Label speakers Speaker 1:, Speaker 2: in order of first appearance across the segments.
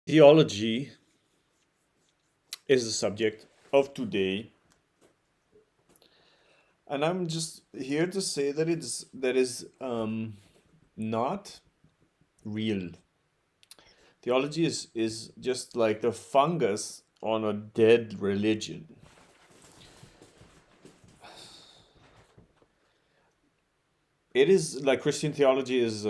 Speaker 1: Theology is the subject of today, and I'm just here to say that is not real. Theology is just like the fungus on a dead religion. It is like Christian theology is,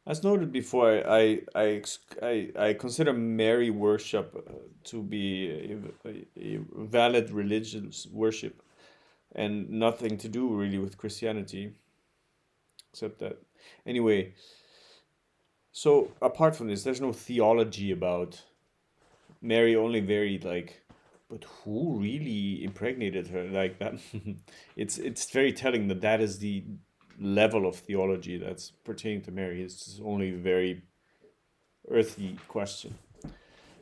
Speaker 1: as noted before. I consider Mary worship to be a valid religious worship and nothing to do really with Christianity, except that. Anyway, so apart from this, there's no theology about Mary. Only very like, but who really impregnated her like that? It's very telling that that is the level of theology that's pertaining to Mary. It's only a very earthy question.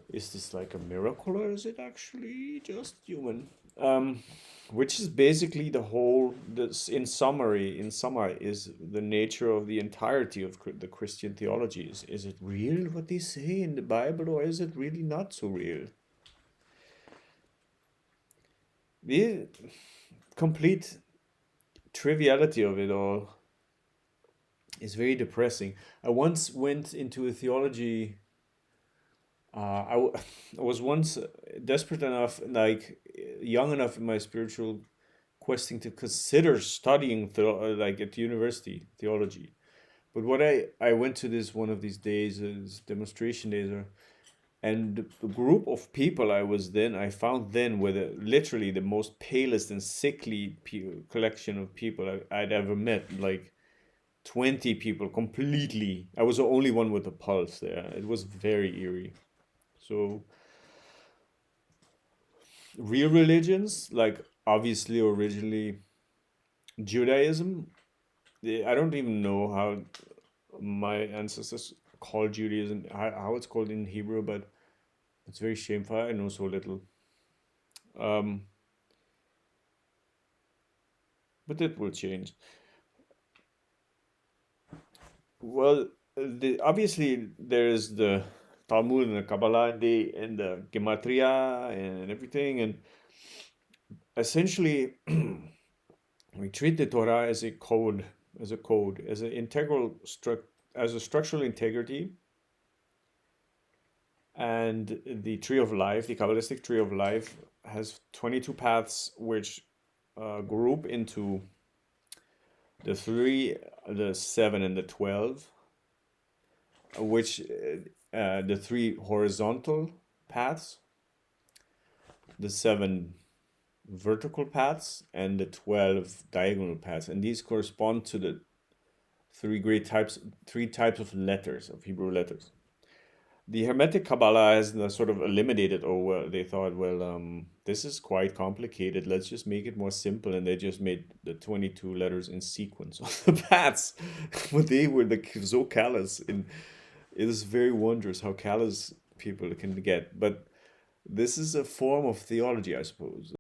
Speaker 1: Is this like a miracle or is it actually just human? Um, which is basically the whole. This, in summary, is the nature of the entirety of the Christian theology. Is it real what they say in the Bible, or is it really not so real? The complete triviality of it all is very depressing. I once went into a theology. I was once desperate enough, like young enough in my spiritual questing to consider studying like at university theology. But what I went to this one of these days, is demonstration days, and the group of people I found then were literally the most palest and sickly collection of people I'd ever met. Like 20 people completely. I was the only one with a pulse there. It was very eerie. So real religions, like obviously originally Judaism. I don't even know how my ancestors called Judaism, how it's called in Hebrew, but it's very shameful. I know so little. Um, but it will change. Well, obviously there is the Talmud and the Kabbalah and the Gematria and everything, and essentially we treat the Torah as a code, as an integral as a structural integrity, and the tree of life, the Kabbalistic tree of life, has 22 paths which group into the 3, the 7, and the 12, which the 3 horizontal paths, the 7 vertical paths, and the 12 diagonal paths. And these correspond to the three types of letters, of Hebrew letters. The Hermetic Kabbalah has sort of eliminated. Oh, well, they thought, well, this is quite complicated. Let's just make it more simple, and they just made the 22 letters in sequence on the paths. But they were so callous. It is very wondrous how callous people can get. But this is a form of theology, I suppose.